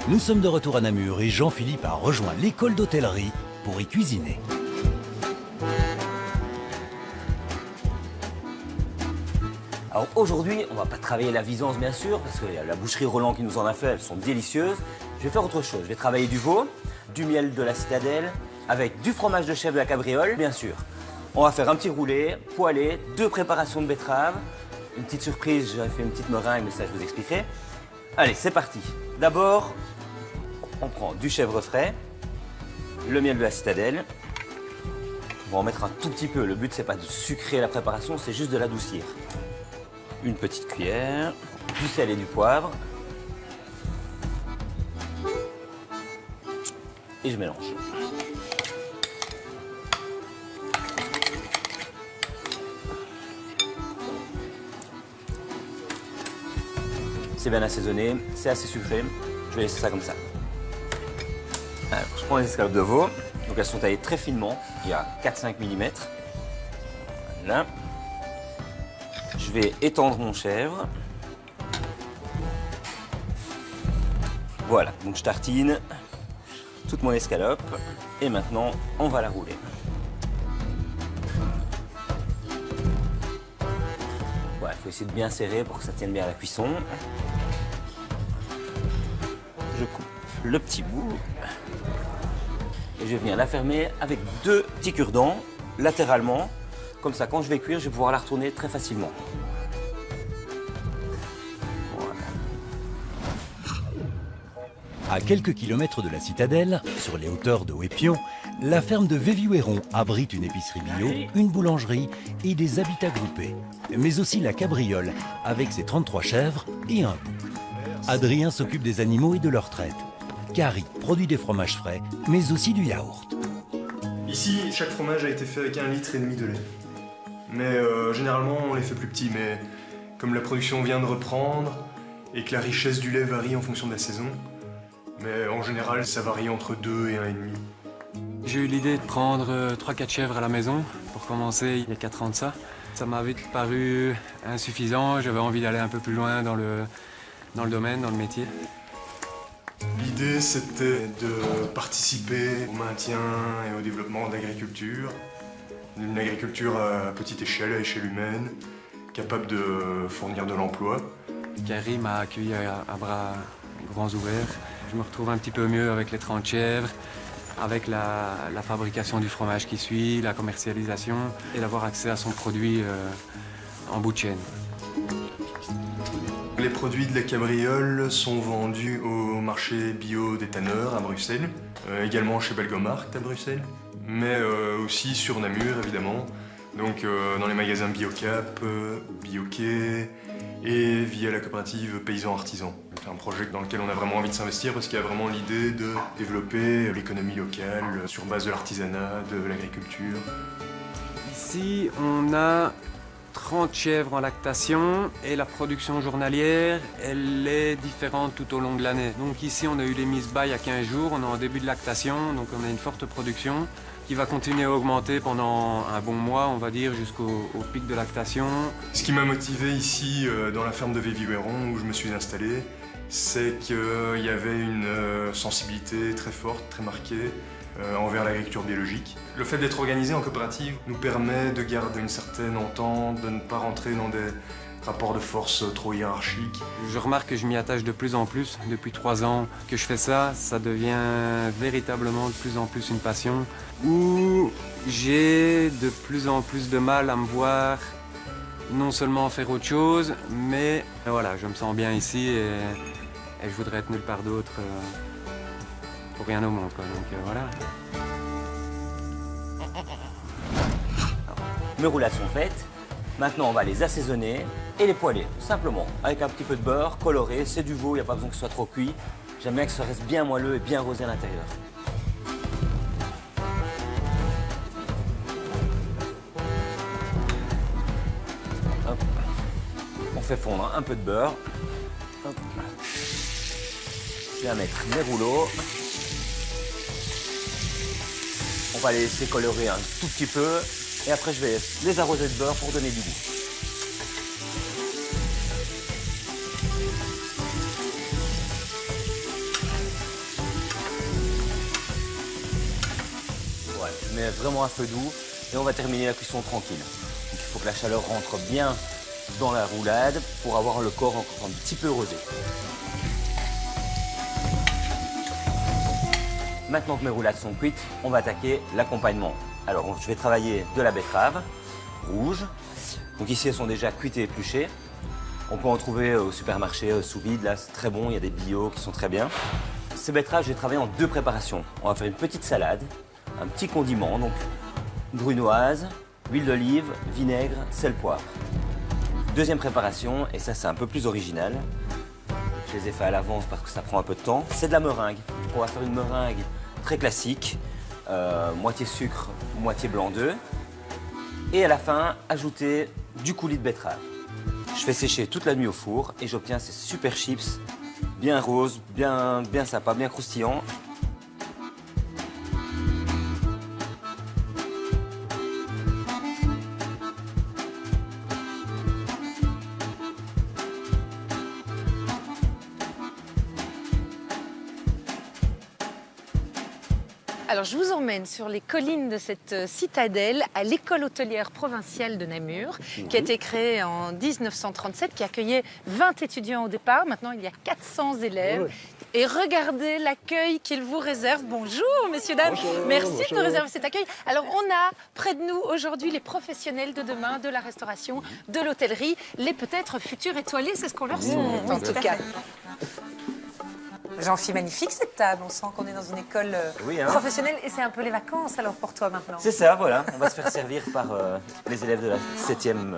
Nous sommes de retour à Namur et Jean-Philippe a rejoint l'école d'hôtellerie pour y cuisiner. Alors aujourd'hui, on va pas travailler la visance bien sûr, parce qu'il y a la boucherie Roland qui nous en a fait, elles sont délicieuses. Je vais faire autre chose, je vais travailler du veau, du miel de la citadelle, avec du fromage de chèvre de la cabriole, bien sûr. On va faire un petit roulé, poêlé, 2 préparations de betterave. Une petite surprise, j'avais fait une petite meringue, mais ça je vous expliquerai. Allez, c'est parti. D'abord, on prend du chèvre frais, le miel de la citadelle. On va en mettre un tout petit peu, le but c'est pas de sucrer la préparation, c'est juste de l'adoucir. Une petite cuillère, du sel et du poivre. Et je mélange. C'est bien assaisonné, c'est assez sucré. Je vais laisser ça comme ça. Alors, je prends les escalopes de veau. Donc elles sont taillées très finement, il y a 4-5 mm. Voilà. Je vais étendre mon chèvre. Voilà, donc je tartine toute mon escalope. Et maintenant, on va la rouler. Voilà, il faut essayer de bien serrer pour que ça tienne bien à la cuisson. Je coupe le petit bout. Et je vais venir la fermer avec 2 petits cure-dents, latéralement. Comme ça, quand je vais cuire, je vais pouvoir la retourner très facilement. Voilà. À quelques kilomètres de la citadelle, sur les hauteurs de Wépion, la ferme de Véviouéron abrite une épicerie bio, une boulangerie et des habitats groupés. Mais aussi la cabriole, avec ses 33 chèvres et un bouc. Adrien s'occupe des animaux et de leur traite. Carrie produit des fromages frais, mais aussi du yaourt. Ici, chaque fromage a été fait avec 1,5 litre de lait. Mais généralement, on les fait plus petits. Mais comme la production vient de reprendre et que la richesse du lait varie en fonction de la saison, mais en général, ça varie entre 2 et 1,5. J'ai eu l'idée de prendre 3-4 chèvres à la maison pour commencer il y a 4 ans de ça. Ça m'a vite paru insuffisant, j'avais envie d'aller un peu plus loin dans le domaine, dans le métier. L'idée, c'était de participer au maintien et au développement de l'agriculture. Une agriculture à petite échelle, à échelle humaine, capable de fournir de l'emploi. Carrie m'a accueilli à bras grands ouverts. Je me retrouve un petit peu mieux avec les 30 chèvres, avec la fabrication du fromage qui suit, la commercialisation et d'avoir accès à son produit en bout de chaîne. Les produits de la cabriole sont vendus au marché bio des tanneurs à Bruxelles, également chez Belgomart à Bruxelles, mais aussi sur Namur évidemment, donc dans les magasins Biocap, Bioquet et via la coopérative Paysans Artisans. C'est un projet dans lequel on a vraiment envie de s'investir parce qu'il y a vraiment l'idée de développer l'économie locale sur base de l'artisanat, de l'agriculture. Ici, on a 30 chèvres en lactation et la production journalière, elle est différente tout au long de l'année. Donc ici, on a eu les mises bas il y a 15 jours, on est en début de lactation, donc on a une forte production qui va continuer à augmenter pendant un bon mois, on va dire, jusqu'au pic de lactation. Ce qui m'a motivé ici, dans la ferme de Véviouéron, où je me suis installé, c'est qu'il y avait une sensibilité très forte, très marquée, envers l'agriculture biologique. Le fait d'être organisé en coopérative nous permet de garder une certaine entente, de ne pas rentrer dans des rapports de force trop hiérarchiques. Je remarque que je m'y attache de plus en plus. Depuis 3 ans que je fais ça, ça devient véritablement de plus en plus une passion, où j'ai de plus en plus de mal à me voir non seulement faire autre chose, mais voilà, je me sens bien ici et je voudrais être nulle part d'autre. Pour rien au monde, quoi. Donc voilà. Mes roulades sont faites. Maintenant, on va les assaisonner et les poêler, simplement, avec un petit peu de beurre, coloré. C'est du veau, il n'y a pas besoin que ce soit trop cuit. J'aime bien que ça reste bien moelleux et bien rosé à l'intérieur. Hop. On fait fondre un peu de beurre. Hop. Je vais mettre mes rouleaux. On va les laisser colorer un tout petit peu et après je vais les arroser de beurre pour donner du goût. mais vraiment à feu doux. Et on va terminer la cuisson tranquille. Donc, il faut que la chaleur rentre bien dans la roulade pour avoir le corps encore un petit peu rosé. Maintenant que mes roulades sont cuites, on va attaquer l'accompagnement. Alors, je vais travailler de la betterave rouge. Donc ici, elles sont déjà cuites et épluchées. On peut en trouver au supermarché sous vide, là c'est très bon, il y a des bio qui sont très bien. Ces betteraves, je vais travailler en 2 préparations. On va faire une petite salade, un petit condiment, donc brunoise, huile d'olive, vinaigre, sel, poivre. Deuxième préparation, et ça c'est un peu plus original, je les ai fait à l'avance parce que ça prend un peu de temps, c'est de la meringue. On va faire une meringue très classique, moitié sucre, moitié blanc d'œuf. Et à la fin, ajouter du coulis de betterave. Je fais sécher toute la nuit au four et j'obtiens ces super chips, bien roses, bien sympas, bien croustillants. Alors, je vous emmène sur les collines de cette citadelle à l'école hôtelière provinciale de Namur, qui a été créée en 1937, qui accueillait 20 étudiants au départ. Maintenant, il y a 400 élèves. Et regardez l'accueil qu'ils vous réservent. Bonjour, messieurs, dames. Merci de nous réserver cet accueil. Alors, on a près de nous aujourd'hui les professionnels de demain, de la restauration, de l'hôtellerie, les peut-être futurs étoilés, c'est ce qu'on leur souhaite en tout cas. Jean-Philippe, magnifique cette table. On sent qu'on est dans une école professionnelle et c'est un peu les vacances alors pour toi maintenant. C'est ça, voilà. On va se faire servir par les élèves de la 7e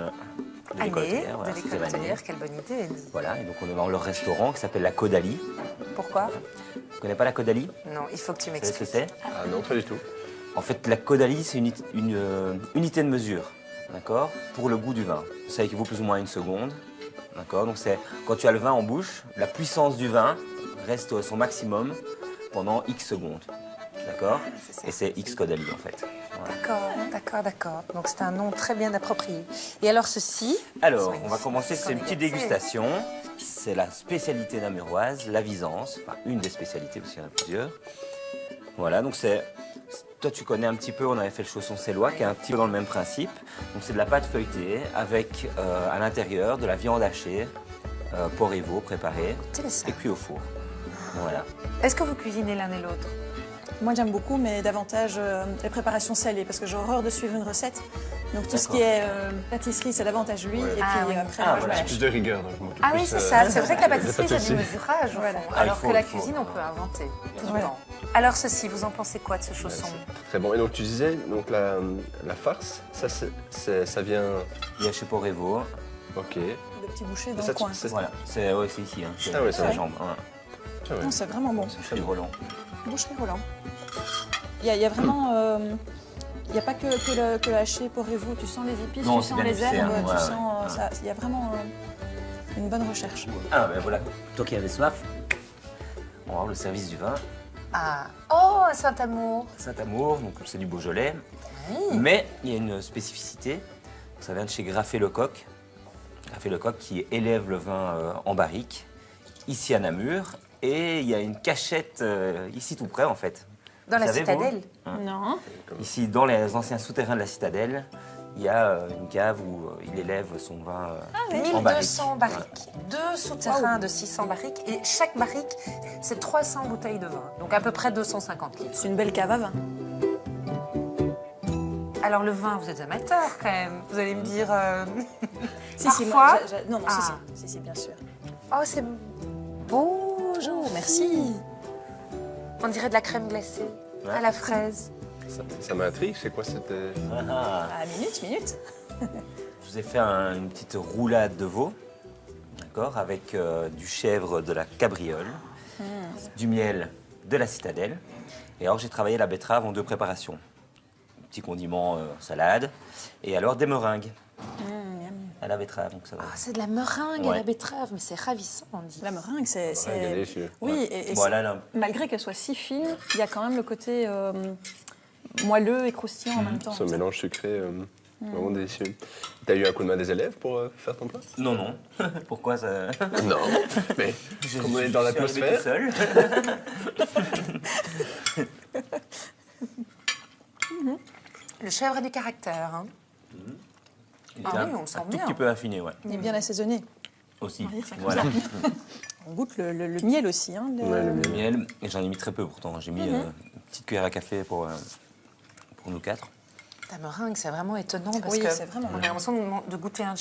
de l'école hôtelière. Voilà, de l'école hôtelière, quelle bonne idée. Voilà, et donc on est dans leur restaurant qui s'appelle la Caudalie. Pourquoi? Tu connais pas la Caudalie? Non, il faut que tu Tu sais ce m'expliques. que c'est? Ah non, pas du tout. En fait, la Caudalie, c'est une unité de mesure, d'accord, pour le goût du vin. Ça équivaut plus ou moins à 1 seconde, d'accord. Donc c'est quand tu as le vin en bouche, la puissance du vin reste à son maximum pendant X secondes, d'accord. Et c'est X Caudalie en fait. Voilà. D'accord. Donc c'est un nom très bien approprié. Et alors ceci? Alors, on va commencer, c'est une petite dégustation. C'est la spécialité namuroise, la Visence, enfin une des spécialités parce qu'il y en a plusieurs. Voilà, donc c'est... Toi, tu connais un petit peu, on avait fait le chausson sélois, qui est un petit peu dans le même principe. Donc c'est de la pâte feuilletée avec à l'intérieur de la viande hachée, porc et veau préparée et cuit au four. Voilà. Est-ce que vous cuisinez l'un et l'autre? Moi, j'aime beaucoup, mais davantage les préparations salées, parce que j'ai horreur de suivre une recette. Donc, tout ce qui est pâtisserie, c'est davantage lui. Et puis, après, moi, je voilà. lâche. Plus de rigueur, donc je m'occupe Ah oui, plus, c'est ça. C'est vrai que la pâtisserie, des c'est du pâtisseries. mesurage. Voilà. Alors il faut, que la il faut. cuisine, on peut inventer tout le Voilà. temps. Alors ceci, vous en pensez quoi de ce chausson? Très bon. Et donc tu disais, donc la farce, ça vient... Il y a chez porc et veau. Ok. De petits bouchées dans Ça, le coin. Voilà, c'est ici. Hein. Ah ouais, c'est c'est la vrai. jambe. Hein. Ah ouais. Non, c'est vraiment bon. C'est chez Roland. Boucherie Roland. Il y a vraiment... Il n'y a pas que le haché pour vous. Tu sens les épices, Non, tu c'est sens bien les épicé, herbes, hein. tu Ouais, sens... ça. Il y a vraiment une bonne recherche. Ah ben voilà, toi qui avais soif, on va voir le service du vin. Ah, oh, un Saint-Amour. Saint-Amour, donc c'est du Beaujolais. Mais il y a une spécificité, ça vient de chez Graffé Lecoq. Graffé Lecoq qui élève le vin en barrique, ici à Namur. Et il y a une cachette ici tout près en fait. Dans Vous la savez, citadelle. Non. Ici, dans les anciens souterrains de la citadelle, il y a une cave où il élève son vin en barrique. 1200 barriques. 2 souterrains de 600 barriques. Et chaque barrique, c'est 300 bouteilles de vin. Donc à peu près 250 litres. C'est une belle cave à vin. Alors le vin, vous êtes amateur quand même. Vous allez me dire... Si, Parfois. moi, non, Ah. si, bien sûr. Oh, c'est beau. Merci. On dirait de la crème glacée à la fraise. Ça m'intrigue, c'est quoi cette... Ah, Ah, minute. je vous ai fait une petite roulade de veau, d'accord, avec du chèvre de la Cabriole, du miel de la citadelle. Et alors j'ai travaillé la betterave en 2 préparations. Petit condiment salade et alors des meringues à la betterave. Donc ça va. Ah, c'est de la meringue à Ouais. la betterave, mais c'est ravissant, on dit. La meringue, c'est... Ouais, délicieux. Oui, et Voilà, là. malgré qu'elle soit si fine, il y a quand même le côté moelleux et croustillant en même temps. Ce mélange sucré, vraiment délicieux. T'as eu un coup de main des élèves pour faire ton plat? Non. Pourquoi ça? Non, mais comme on est dans Je suis arrivé l'atmosphère... tout seul. Le chèvre a du caractère. Hein. Il Ah est oui, on le sent un tout bien. petit peu affiné, ouais. Il est bien assaisonné. Aussi. va dire ça comme Voilà. On goûte le miel aussi. Hein, Ouais, le Le miel, et j'en ai mis très peu pourtant. J'ai mis une petite cuillère à café pour nous 4. La meringue, c'est vraiment étonnant parce Oui, que c'est vraiment on a l'impression de goûter un